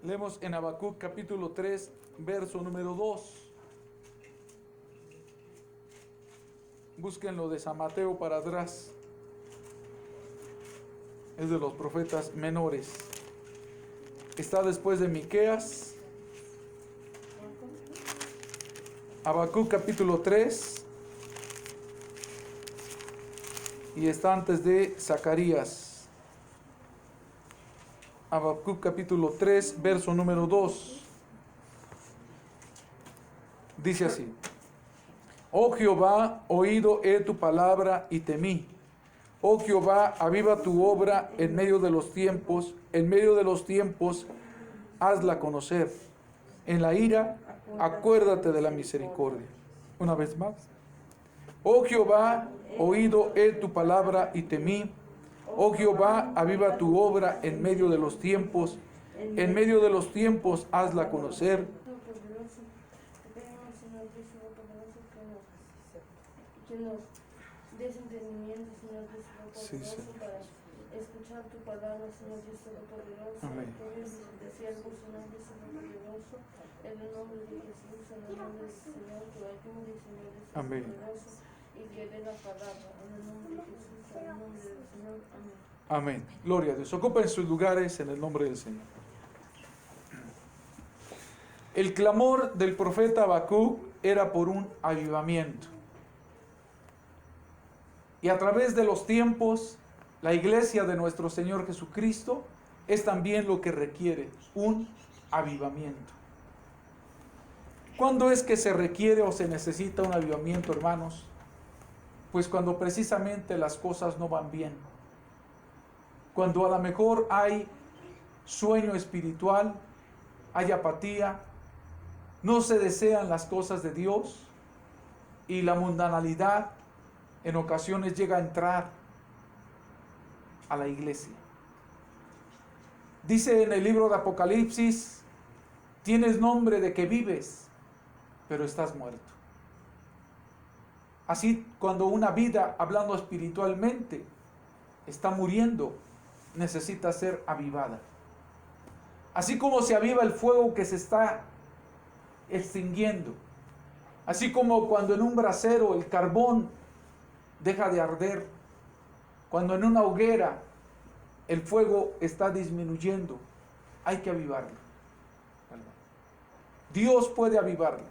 Leemos en Habacuc capítulo 3, verso número 2. Búsquenlo de San Mateo para atrás. Es de los profetas menores. Está después de Miqueas. Habacuc capítulo 3. Y está antes de Zacarías. Habacuc capítulo 3, verso número 2. Dice así: Oh Jehová, oído he tu palabra y temí. Oh Jehová, aviva tu obra en medio de los tiempos hazla conocer. En la ira, acuérdate de la misericordia. Una vez más. Oh Jehová, oído he tu palabra y temí. Oh Jehová, aviva tu obra en medio de los tiempos hazla conocer. Que nos des entendimiento, Señor Dios Todopoderoso, para escuchar tu palabra, Señor Dios Todopoderoso. Amén. De siervo, Señor Dios Todopoderoso, en el nombre de Jesús, en el nombre del Señor, que ayude, Señor Dios Todopoderoso, y que dé la palabra, en el nombre de Jesús, en el nombre del Señor. Amén. Amén. Gloria a Dios. Ocupen sus lugares en el nombre del Señor. El clamor del profeta Habacuc era por un avivamiento. Y a través de los tiempos, la iglesia de nuestro Señor Jesucristo es también lo que requiere un avivamiento. ¿Cuándo es que se requiere o se necesita un avivamiento, hermanos? Pues cuando precisamente las cosas no van bien. Cuando a lo mejor hay sueño espiritual, hay apatía, no se desean las cosas de Dios y la mundanalidad en ocasiones llega a entrar a la iglesia. Dice en el libro de Apocalipsis: tienes nombre de que vives, pero estás muerto. Así, cuando una vida, hablando espiritualmente, está muriendo, necesita ser avivada. Así como se aviva el fuego que se está extinguiendo, así como cuando en un brasero el carbón deja de arder, cuando en una hoguera el fuego está disminuyendo, hay que avivarlo. Dios puede avivarlo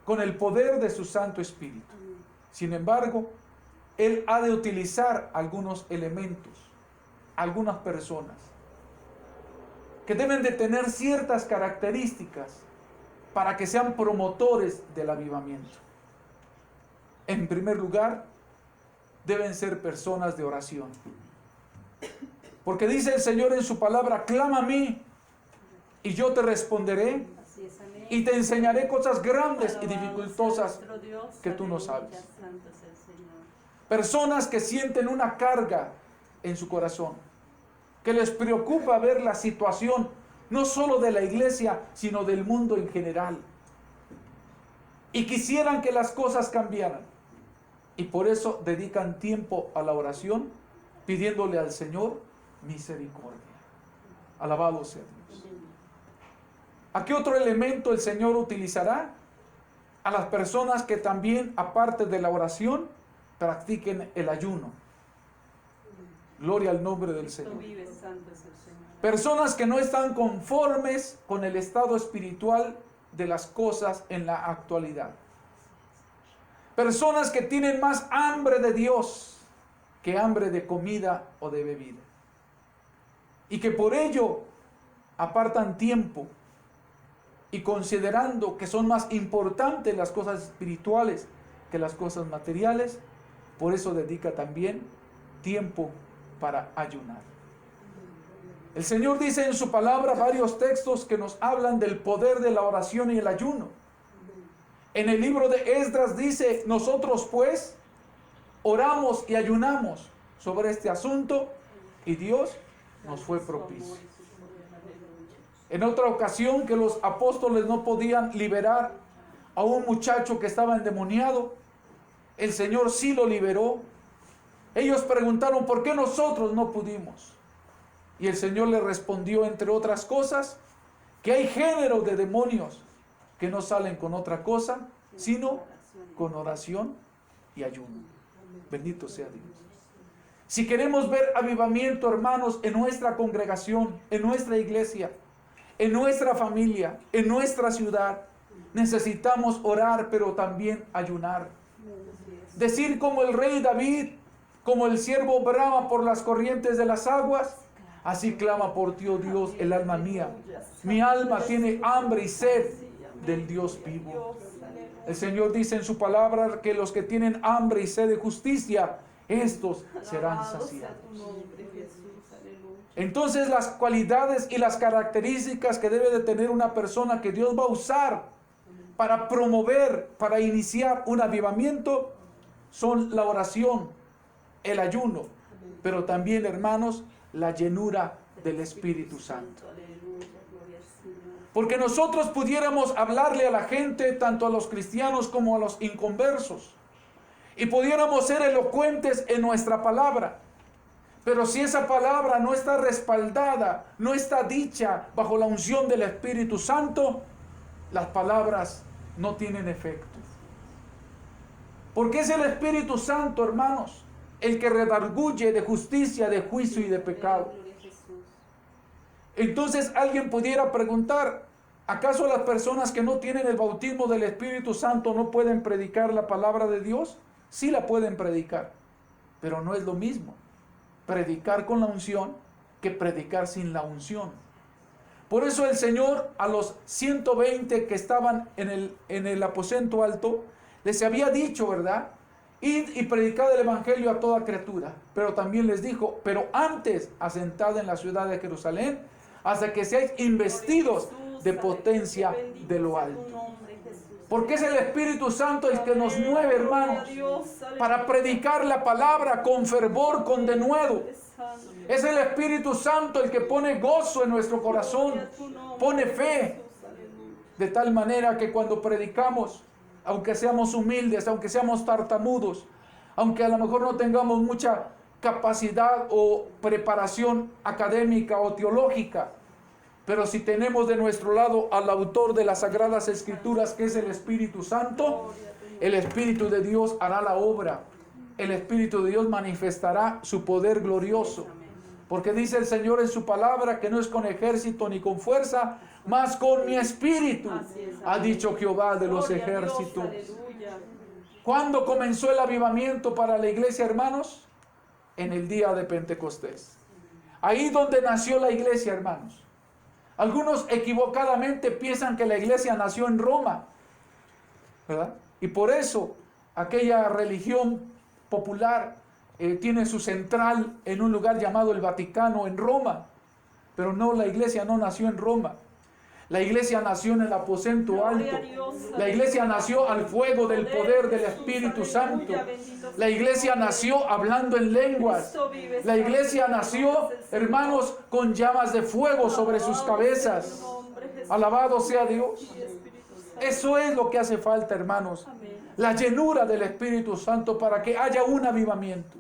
con el poder de su Santo Espíritu. Sin embargo, Él ha de utilizar algunos elementos, algunas personas, que deben de tener ciertas características para que sean promotores del avivamiento. En primer lugar, deben ser personas de oración. Porque dice el Señor en su palabra: clama a mí y yo te responderé y te enseñaré cosas grandes y dificultosas que tú no sabes. Personas que sienten una carga en su corazón, que les preocupa ver la situación no solo de la iglesia, sino del mundo en general, y quisieran que las cosas cambiaran. Y por eso dedican tiempo a la oración, pidiéndole al Señor misericordia. Alabado sea Dios. ¿A qué otro elemento el Señor utilizará? A las personas que también, aparte de la oración, practiquen el ayuno. Gloria al nombre del Señor. Personas que no están conformes con el estado espiritual de las cosas en la actualidad. Personas que tienen más hambre de Dios que hambre de comida o de bebida. Y que por ello apartan tiempo y, considerando que son más importantes las cosas espirituales que las cosas materiales, por eso dedica también tiempo para ayunar. El Señor dice en su palabra varios textos que nos hablan del poder de la oración y el ayuno. En el libro de Esdras dice: nosotros pues oramos y ayunamos sobre este asunto y Dios nos fue propicio. En otra ocasión, que los apóstoles no podían liberar a un muchacho que estaba endemoniado, el Señor sí lo liberó. Ellos preguntaron: ¿por qué nosotros no pudimos? Y el Señor le respondió, entre otras cosas, que hay género de demonios que no salen con otra cosa, sino con oración y ayuno. Bendito sea Dios. Si queremos ver avivamiento, hermanos, en nuestra congregación, en nuestra iglesia, en nuestra familia, en nuestra ciudad, necesitamos orar, pero también ayunar. Decir como el rey David, como el siervo brama por las corrientes de las aguas, así clama por ti, oh Dios, el alma mía. Mi alma tiene hambre y sed del Dios vivo. El Señor dice en su palabra que los que tienen hambre y sed de justicia, estos serán saciados. Entonces las cualidades y las características que debe de tener una persona que Dios va a usar para promover, para iniciar un avivamiento, son la oración, el ayuno, pero también, hermanos, la llenura del Espíritu Santo. Porque nosotros pudiéramos hablarle a la gente, tanto a los cristianos como a los inconversos, y pudiéramos ser elocuentes en nuestra palabra. Pero si esa palabra no está respaldada, no está dicha bajo la unción del Espíritu Santo, las palabras no tienen efecto. Porque es el Espíritu Santo, hermanos, el que redarguye de justicia, de juicio y de pecado. Entonces alguien pudiera preguntar, ¿acaso las personas que no tienen el bautismo del Espíritu Santo no pueden predicar la palabra de Dios? Sí la pueden predicar, pero no es lo mismo predicar con la unción que predicar sin la unción. Por eso el Señor a los 120 que estaban en el aposento alto, les había dicho, ¿verdad? Id y predicad el evangelio a toda criatura. Pero también les dijo, pero antes asentad en la ciudad de Jerusalén, hasta que seáis investidos de potencia de lo alto. Porque es el Espíritu Santo el que nos mueve, hermanos, para predicar la palabra con fervor, con denuedo. Es el Espíritu Santo el que pone gozo en nuestro corazón, pone fe, de tal manera que cuando predicamos, aunque seamos humildes, aunque seamos tartamudos, aunque a lo mejor no tengamos mucha capacidad o preparación académica o teológica, pero si tenemos de nuestro lado al autor de las Sagradas Escrituras, que es el Espíritu Santo, el Espíritu de Dios hará la obra. El Espíritu de Dios manifestará su poder glorioso. Porque dice el Señor en su palabra que no es con ejército ni con fuerza, mas con mi espíritu, ha dicho Jehová de los ejércitos. ¿Cuándo comenzó el avivamiento para la iglesia, hermanos? En el día de Pentecostés. Ahí donde nació la iglesia, hermanos. Algunos equivocadamente piensan que la iglesia nació en Roma, ¿verdad? Y por eso aquella religión popular tiene su central en un lugar llamado el Vaticano, en Roma. Pero no, la iglesia no nació en Roma. La iglesia nació en el aposento alto. La iglesia nació al fuego del poder del Espíritu Santo. La iglesia nació hablando en lenguas. La iglesia nació, hermanos, con llamas de fuego sobre sus cabezas. Alabado sea Dios. Eso es lo que hace falta, hermanos. La llenura del Espíritu Santo para que haya un avivamiento.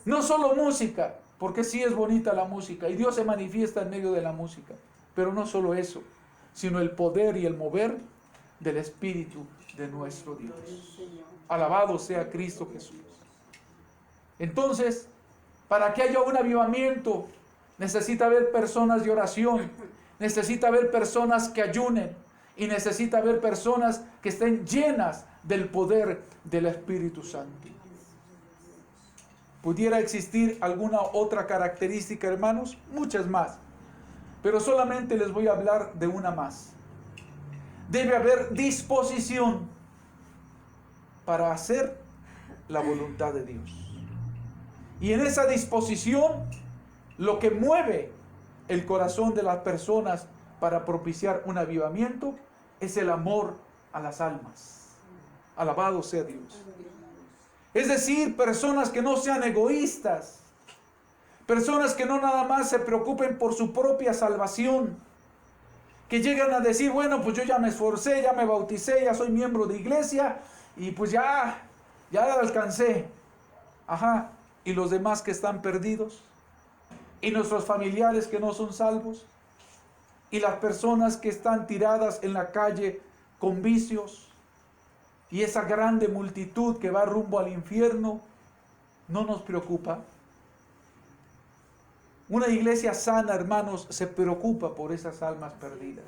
No solo música, porque sí es bonita la música y Dios se manifiesta en medio de la música. Pero no solo eso, sino el poder y el mover del Espíritu de nuestro Dios. Alabado sea Cristo Jesús. Entonces, para que haya un avivamiento, necesita haber personas de oración, necesita haber personas que ayunen y necesita haber personas que estén llenas del poder del Espíritu Santo. ¿Pudiera existir alguna otra característica, hermanos? Muchas más. Pero solamente les voy a hablar de una más. Debe haber disposición para hacer la voluntad de Dios. Y en esa disposición, lo que mueve el corazón de las personas para propiciar un avivamiento es el amor a las almas. Alabado sea Dios. Es decir, personas que no sean egoístas. Personas que no nada más se preocupen por su propia salvación. Que llegan a decir, bueno, pues yo ya me esforcé, ya me bauticé, ya soy miembro de iglesia y pues ya alcancé. Ajá, ¿y los demás que están perdidos? ¿Y nuestros familiares que no son salvos? y las personas que están tiradas en la calle con vicios y esa grande multitud que va rumbo al infierno, no nos preocupa. Una iglesia sana, hermanos, se preocupa por esas almas perdidas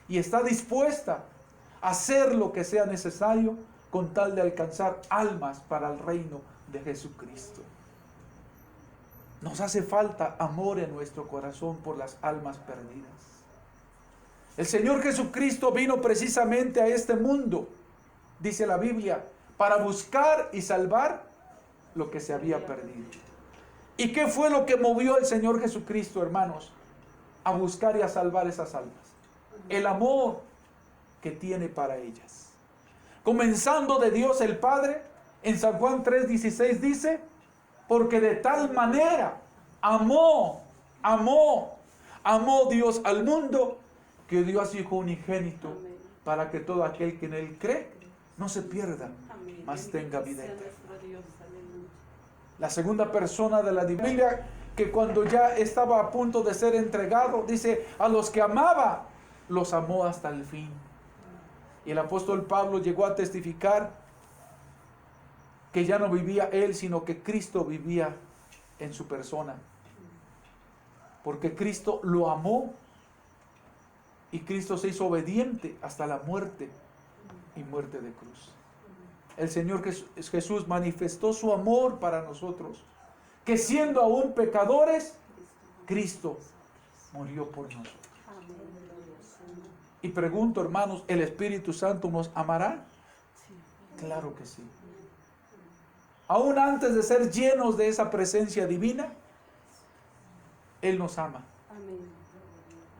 y está dispuesta a hacer lo que sea necesario con tal de alcanzar almas para el reino de Jesucristo. Nos hace falta amor en nuestro corazón por las almas perdidas. El Señor Jesucristo vino precisamente a este mundo, dice la Biblia, para buscar y salvar lo que se había perdido. ¿Y qué fue lo que movió al Señor Jesucristo, hermanos, a buscar y a salvar esas almas? El amor que tiene para ellas. Comenzando de Dios el Padre, en San Juan 3:16 dice, porque de tal manera amó Dios al mundo, que dio a su Hijo unigénito, para que todo aquel que en Él cree no se pierda, mas tenga vida eterna. La segunda persona de la Biblia, que cuando ya estaba a punto de ser entregado, dice, a los que amaba, los amó hasta el fin. Y el apóstol Pablo llegó a testificar que ya no vivía él, sino que Cristo vivía en su persona. Porque Cristo lo amó y Cristo se hizo obediente hasta la muerte y muerte de cruz. El Señor Jesús manifestó su amor para nosotros, que siendo aún pecadores, Cristo murió por nosotros. Y pregunto, hermanos, ¿el Espíritu Santo nos amará? Claro que sí. Aún antes de ser llenos de esa presencia divina, Él nos ama.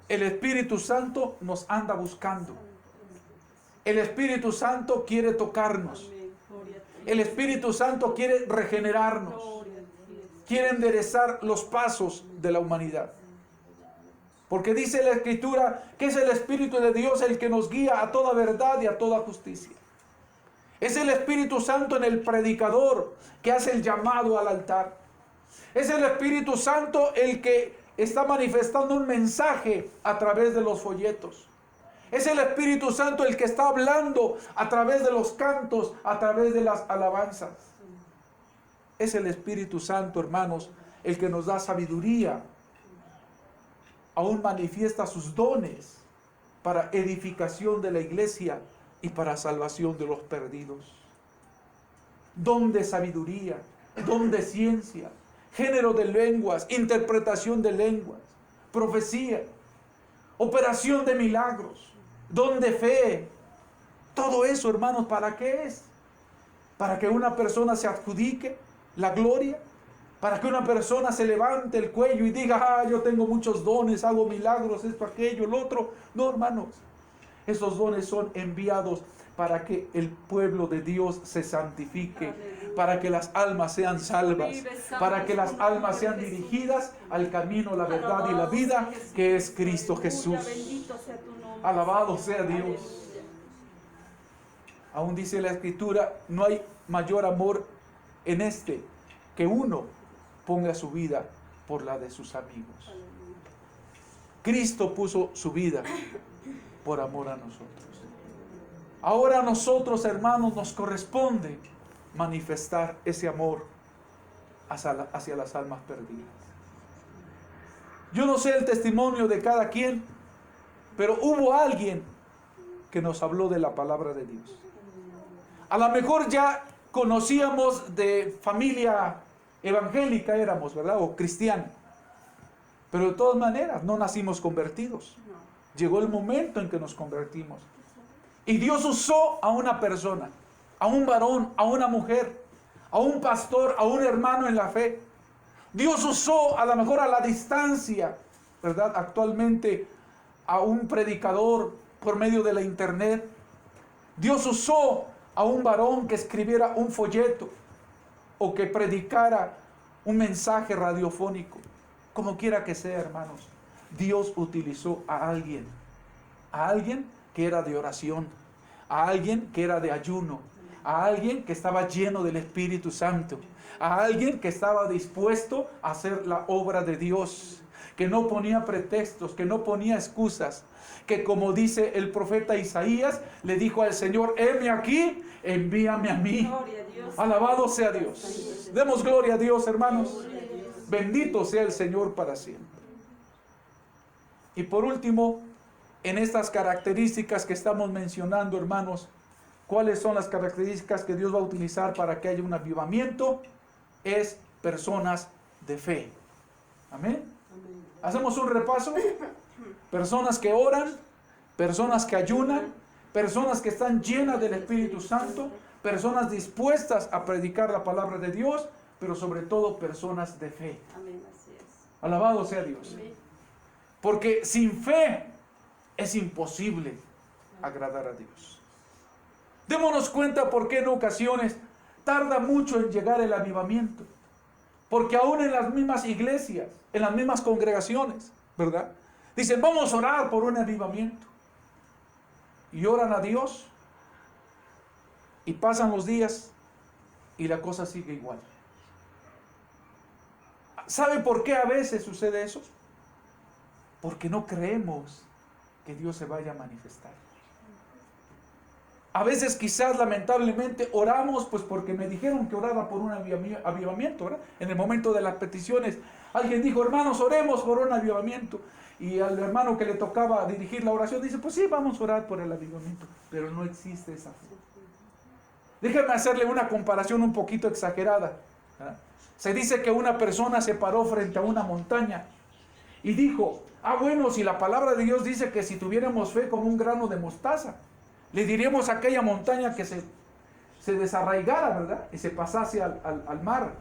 El Espíritu Santo nos anda buscando. El Espíritu Santo quiere tocarnos. El Espíritu Santo quiere regenerarnos. Quiere enderezar los pasos de la humanidad. Porque dice la Escritura que es el Espíritu de Dios el que nos guía a toda verdad y a toda justicia. Es el Espíritu Santo en el predicador que hace el llamado al altar. Es el Espíritu Santo el que está manifestando un mensaje a través de los folletos. Es el Espíritu Santo el que está hablando a través de los cantos, a través de las alabanzas. Es el Espíritu Santo, hermanos, el que nos da sabiduría. Aún manifiesta sus dones para edificación de la iglesia y para salvación de los perdidos. Don de sabiduría, don de ciencia, género de lenguas, interpretación de lenguas, profecía, operación de milagros, don de fe. Todo eso, hermanos, ¿para qué es? Para que una persona se adjudique la gloria, para que una persona se levante el cuello y diga, yo tengo muchos dones, hago milagros, esto, aquello, lo otro. No, hermanos, esos dones son enviados para que el pueblo de Dios se santifique, para que las almas sean salvas, para que las almas sean dirigidas al camino, la verdad y la vida, que es Cristo Jesús. Alabado sea Dios. Aún dice la Escritura, no hay mayor amor en este que uno ponga su vida por la de sus amigos. Cristo puso su vida por amor a nosotros. Ahora a nosotros, hermanos, nos corresponde manifestar ese amor hacia las almas perdidas. Yo no sé el testimonio de cada quien, pero hubo alguien que nos habló de la palabra de Dios. A lo mejor ya conocíamos de familia evangélica, éramos, ¿verdad? O cristiana. Pero de todas maneras, no nacimos convertidos. Llegó el momento en que nos convertimos. Y Dios usó a una persona, a un varón, a una mujer, a un pastor, a un hermano en la fe. Dios usó a lo mejor a la distancia, ¿verdad? Actualmente a un predicador por medio de la internet. Dios usó a un varón que escribiera un folleto o que predicara un mensaje radiofónico. Como quiera que sea, hermanos, Dios utilizó a alguien que era de oración, a alguien que era de ayuno, a alguien que estaba lleno del Espíritu Santo, a alguien que estaba dispuesto a hacer la obra de Dios, que no ponía pretextos, que no ponía excusas, que como dice el profeta Isaías, le dijo al Señor: heme aquí, envíame a mí. Alabado sea Dios. Demos gloria a Dios, hermanos. Bendito sea el Señor para siempre. Y por último, en estas características que estamos mencionando, hermanos, ¿cuáles son las características que Dios va a utilizar para que haya un avivamiento? Es personas de fe. Amén. Hacemos un repaso. Personas que oran, personas que ayunan, personas que están llenas del Espíritu Santo, personas dispuestas a predicar la palabra de Dios, pero sobre todo personas de fe. Amén, así es. Alabado sea Dios. Porque sin fe es imposible agradar a Dios. Démonos cuenta por qué en ocasiones tarda mucho en llegar el avivamiento. Porque aún en las mismas iglesias, en las mismas congregaciones, ¿verdad? Dicen: vamos a orar por un avivamiento. Y oran a Dios. Y pasan los días y la cosa sigue igual. ¿Sabe por qué a veces sucede eso? Porque no creemos que Dios se vaya a manifestar. A veces quizás lamentablemente oramos pues porque me dijeron que orara por un avivamiento, ¿verdad? En el momento de las peticiones alguien dijo: hermanos, oremos por un avivamiento. Y al hermano que le tocaba dirigir la oración dice: pues sí, vamos a orar por el avivamiento. Pero no existe esa fe. Déjenme hacerle una comparación un poquito exagerada, ¿verdad? Se dice que una persona se paró frente a una montaña y dijo: bueno, si la palabra de Dios dice que si tuviéramos fe como un grano de mostaza, le diríamos a aquella montaña que se desarraigara, ¿verdad? Y se pasase al mar.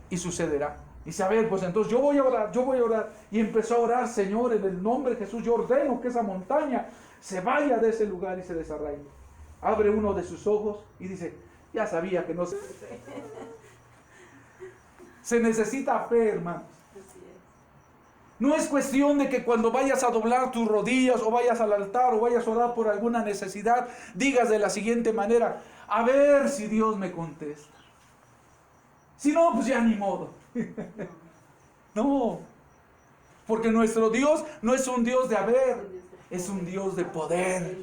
Y sucederá. Dice: a ver, pues entonces yo voy a orar. Y empezó a orar: Señor, en el nombre de Jesús, yo ordeno que esa montaña se vaya de ese lugar y se desarraigue. Abre uno de sus ojos y dice: ya sabía que no se... Se necesita fe, hermanos. No es cuestión de que cuando vayas a doblar tus rodillas o vayas al altar o vayas a orar por alguna necesidad, digas de la siguiente manera: a ver si Dios me contesta. Si no, pues ya ni modo. No, porque nuestro Dios no es un Dios de haber, es un Dios de poder.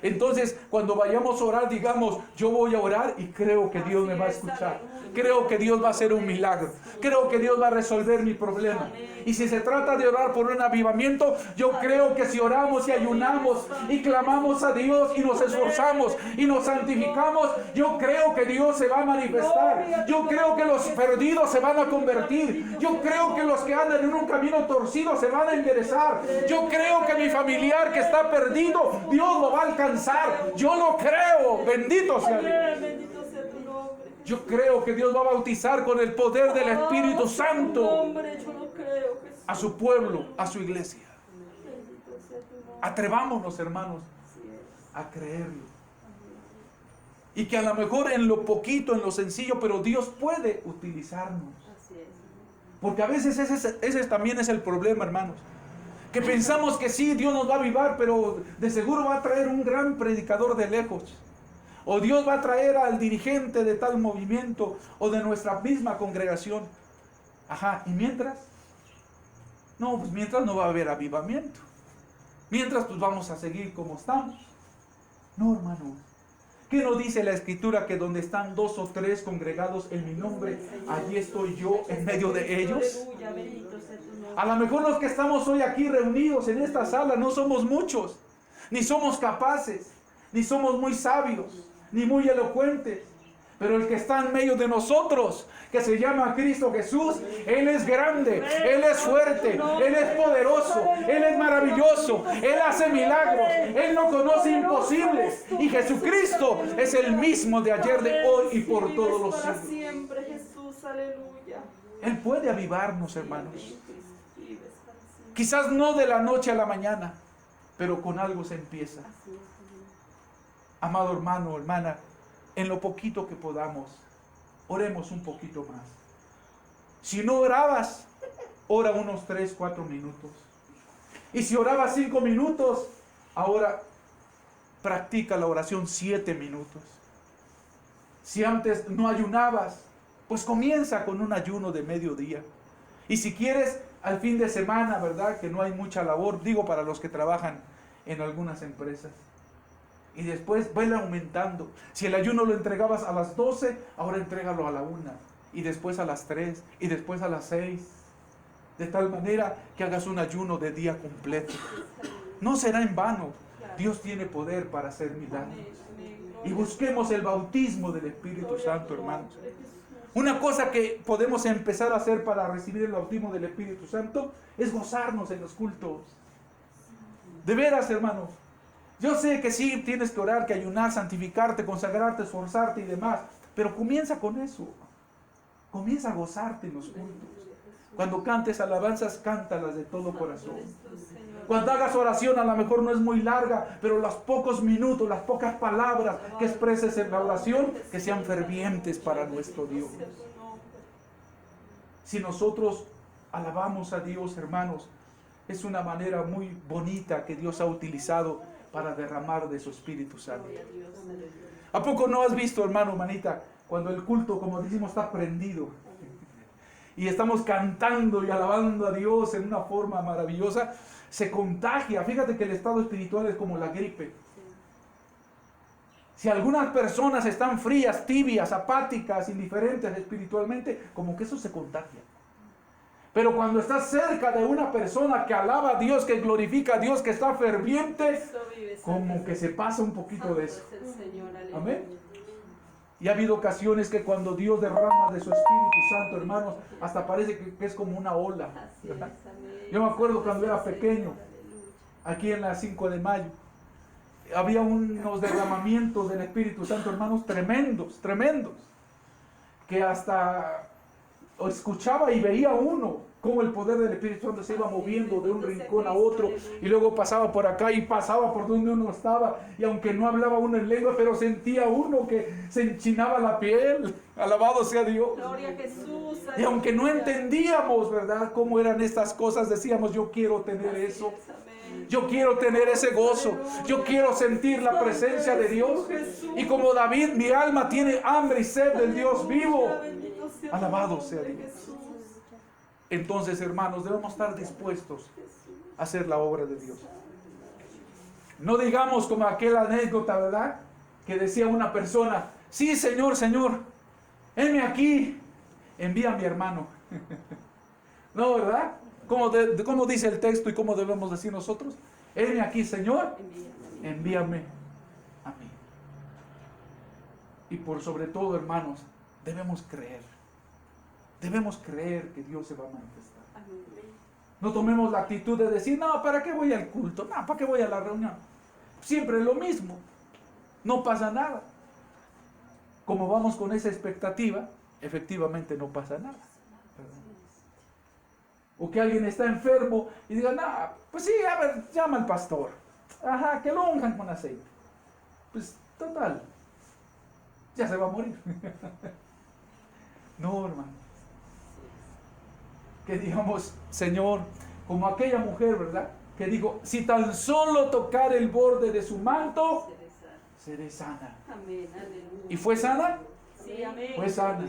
Entonces, cuando vayamos a orar, digamos: yo voy a orar y creo que Dios me va a escuchar. Creo que Dios va a hacer un milagro. Creo que Dios va a resolver mi problema. Y si se trata de orar por un avivamiento, yo creo que si oramos y ayunamos y clamamos a Dios y nos esforzamos y nos santificamos, yo creo que Dios se va a manifestar. Yo creo que los perdidos se van a convertir. Yo creo que los que andan en un camino torcido se van a enderezar. Yo creo que mi familiar que está perdido, Dios lo va a alcanzar. Yo lo creo. Bendito sea Dios. Yo creo que Dios va a bautizar con el poder del Espíritu Santo a su pueblo, a su iglesia. Atrevámonos, hermanos, a creerlo. Y que a lo mejor en lo poquito, en lo sencillo, pero Dios puede utilizarnos. Porque a veces ese también es el problema, hermanos. Que pensamos que sí, Dios nos va a avivar, pero de seguro va a traer un gran predicador de lejos. O Dios va a traer al dirigente de tal movimiento o de nuestra misma congregación. Ajá, ¿y mientras? No, pues mientras no va a haber avivamiento. Mientras pues vamos a seguir como estamos. No, hermano. ¿Qué nos dice la Escritura? Que donde están 2 o 3 congregados en mi nombre, allí estoy yo en medio de ellos. A lo mejor los que estamos hoy aquí reunidos en esta sala no somos muchos, ni somos capaces, ni somos muy sabios, ni muy elocuentes, pero el que está en medio de nosotros, que se llama Cristo Jesús, Él es grande, Él es fuerte, Él es poderoso, Él es maravilloso, Él hace milagros, Él no conoce imposibles, y Jesucristo es el mismo de ayer, de hoy y por todos los siglos. Él puede avivarnos, hermanos. Quizás no de la noche a la mañana, pero con algo se empieza. Amado hermano, hermana, en lo poquito que podamos, oremos un poquito más. Si no orabas, ora unos 3, 4 minutos. Y si orabas 5 minutos, ahora practica la oración 7 minutos. Si antes no ayunabas, pues comienza con un ayuno de mediodía. Y si quieres, al fin de semana, ¿verdad? Que no hay mucha labor, digo para los que trabajan en algunas empresas. Y después vele aumentando. Si el ayuno lo entregabas a las 12, ahora entrégalo a la 1. Y después a las 3. Y después a las 6. De tal manera que hagas un ayuno de día completo. No será en vano. Dios tiene poder para hacer milagros. Y busquemos el bautismo del Espíritu Santo, hermanos. Una cosa que podemos empezar a hacer para recibir el bautismo del Espíritu Santo es gozarnos en los cultos. De veras, hermanos. Yo sé que sí tienes que orar, que ayunar, santificarte, consagrarte, esforzarte y demás. Pero comienza con eso. Comienza a gozarte en los cultos. Cuando cantes alabanzas, cántalas de todo corazón. Cuando hagas oración, a lo mejor no es muy larga, pero los pocos minutos, las pocas palabras que expreses en la oración, que sean fervientes para nuestro Dios. Si nosotros alabamos a Dios, hermanos, es una manera muy bonita que Dios ha utilizado para derramar de su Espíritu Santo. ¿A poco no has visto, hermano, hermanita, cuando el culto, como decimos, está prendido y estamos cantando y alabando a Dios en una forma maravillosa, se contagia? Fíjate que el estado espiritual es como la gripe. Si algunas personas están frías, tibias, apáticas, indiferentes espiritualmente, como que eso se contagia. Pero cuando estás cerca de una persona que alaba a Dios, que glorifica a Dios, que está ferviente, como que se pasa un poquito de eso. Amén. Y ha habido ocasiones que cuando Dios derrama de su Espíritu Santo, hermanos, hasta parece que es como una ola. Yo me acuerdo cuando era pequeño, aquí en la 5 de mayo, había unos derramamientos del Espíritu Santo, hermanos, tremendos, tremendos, que hasta escuchaba y veía uno cómo el poder del Espíritu Santo se iba moviendo de un rincón a otro, y luego pasaba por acá y pasaba por donde uno estaba, y aunque no hablaba uno en lengua, pero sentía uno que se enchinaba la piel. Alabado sea Dios. Gloria a Jesús. Y aunque no entendíamos, ¿verdad?, cómo eran estas cosas, decíamos: yo quiero tener eso. Yo quiero tener ese gozo. Yo quiero sentir la presencia de Dios. Y como David, mi alma tiene hambre y sed del Dios vivo. Alabado sea Dios. Entonces, hermanos, debemos estar dispuestos a hacer la obra de Dios. No digamos como aquella anécdota, ¿verdad?, que decía una persona: sí, Señor, Señor, heme aquí, envía a mi hermano. No, ¿verdad? ¿Cómo dice el texto y cómo debemos decir nosotros? Heme aquí, Señor, envíame a mí. Y por sobre todo, hermanos, debemos creer. Debemos creer que Dios se va a manifestar. No tomemos la actitud de decir: no, ¿para qué voy al culto? No, ¿para qué voy a la reunión? Siempre es lo mismo. No pasa nada. Como vamos con esa expectativa, efectivamente no pasa nada. O que alguien está enfermo y diga: no, pues sí, a ver, llama al pastor. Ajá, que lo unjan con aceite. Pues total, ya se va a morir. No, hermano. Que digamos: Señor, como aquella mujer, ¿verdad?, que dijo: si tan solo tocar el borde de su manto, seré sana. Amén, aleluya. ¿Y fue sana? Sí, amén. Fue sana.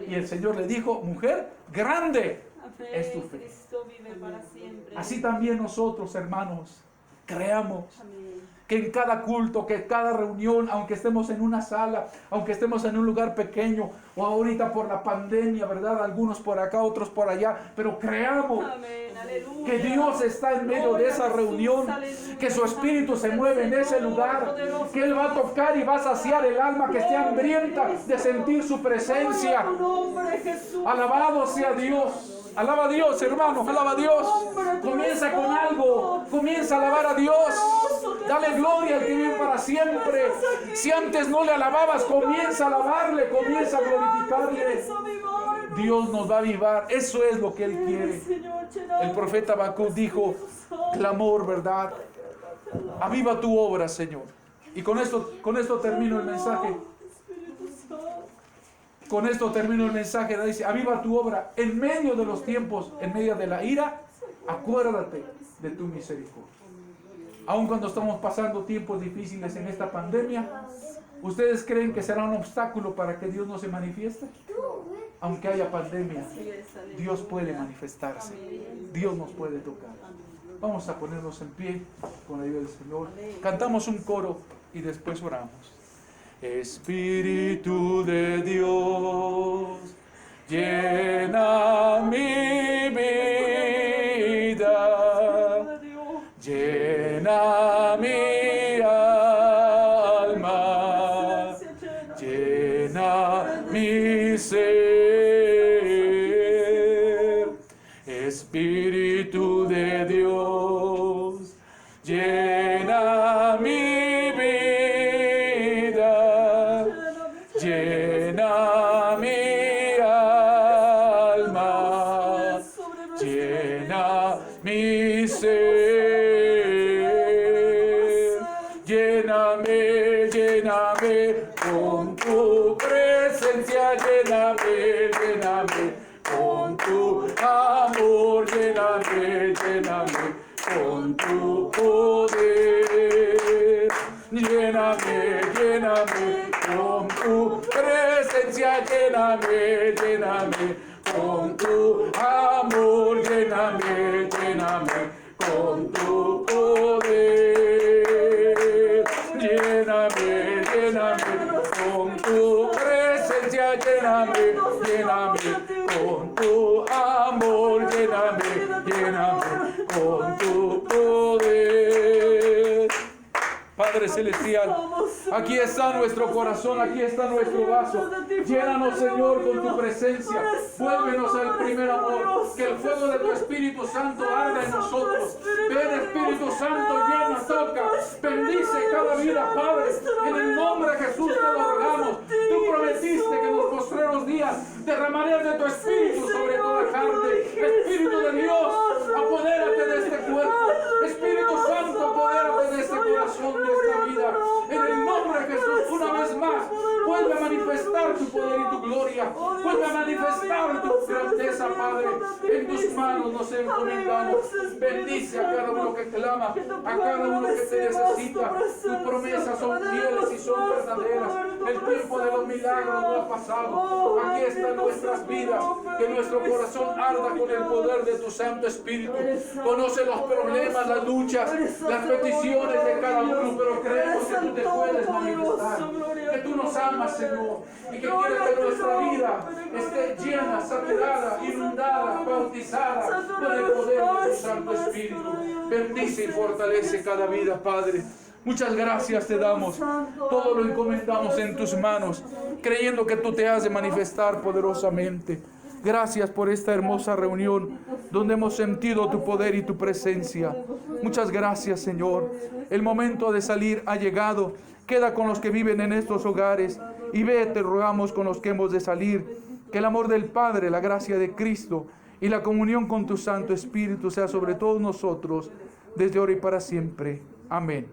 Y el Señor le dijo: mujer, grande Amén. es tu fe. Cristo vive para siempre. Así también nosotros, hermanos, creamos Amén. que en cada culto, que en cada reunión, aunque estemos en una sala, aunque estemos en un lugar pequeño, o ahorita por la pandemia, ¿verdad?, algunos por acá, otros por allá, pero creamos Amén, aleluya. que Dios está en medio de esa reunión, que su Espíritu se mueve en ese lugar, que Él va a tocar y va a saciar el alma que esté hambrienta de sentir su presencia. Alabado sea Dios. Alaba a Dios, hermanos, alaba a Dios. Comienza con algo, comienza a alabar a Dios. Dale gloria al que vive para siempre. Si antes no le alababas, comienza a alabarle, comienza a glorificarle. Dios nos va a avivar. Eso es lo que Él quiere. El profeta Habacuc dijo: clamor, ¿verdad? Aviva tu obra, Señor. Y con esto termino el mensaje. Con esto termino el mensaje. Dice: aviva tu obra en medio de los tiempos, en medio de la ira. Acuérdate de tu misericordia. aun cuando estamos pasando tiempos difíciles en esta pandemia, ¿ustedes creen que será un obstáculo para que Dios no se manifieste? Aunque haya pandemia, Dios puede manifestarse. Dios nos puede tocar. Vamos a ponernos en pie con la ayuda del Señor. Cantamos un coro y después oramos. Espíritu de Dios, llena mi vida, llena mi alma, llena mi ser. Espíritu de Dios, llena mi vida, llena mi alma, llena mi ser. Lléname, lléname con tu presencia, lléname, lléname con tu amor, lléname, lléname con tu poder. Lléname, lléname con tu presencia, lléname, lléname con tu amor, lléname, lléname con tu poder. Lléname, lléname con tu presencia, lléname, lléname con tu amor, lléname, lléname con tu poder. Padre Celestial, aquí está nuestro corazón, aquí está nuestro vaso. Llénanos, Señor, con tu presencia. Vuélvenos al primer amor. Que el fuego de tu Espíritu Santo arda en nosotros. Ven, Espíritu Santo, llena, toca. Bendice cada vida, Padre. En el nombre de Jesús te lo rogamos. Tú prometiste que en los postreros días derramarías de tu Espíritu sobre toda carne. Espíritu de Dios, apodérate de este cuerpo. Espíritu Santo, apodérate de este corazón, de esta vida. En el nombre de Jesús, una vez más, vuelve a manifestar tu poder y tu gloria. Vuelve a manifestar tu grandeza, Padre. En tus manos nos encomendamos. Bendice a cada uno que clama, a cada uno que te necesita. Tus promesas son fieles y son verdaderas. El tiempo de los milagros no ha pasado. Aquí están nuestras vidas. Que nuestro corazón arda con el poder de tu Santo Espíritu. Conoce los problemas, las luchas, las peticiones de cada uno, pero creemos que tú te puedes manifestar. Que tú nos amas, Señor, y que quieres que nuestra vida esté llena, saturada, inundada, bautizada con el poder de tu Santo Espíritu. Bendice y fortalece cada vida, Padre. Muchas gracias te damos. Todo lo encomendamos en tus manos, creyendo que tú te has de manifestar poderosamente. Gracias por esta hermosa reunión donde hemos sentido tu poder y tu presencia. Muchas gracias, Señor. El momento de salir ha llegado. Queda con los que viven en estos hogares y ve, te rogamos, con los que hemos de salir. Que el amor del Padre, la gracia de Cristo y la comunión con tu Santo Espíritu sea sobre todos nosotros desde ahora y para siempre. Amén.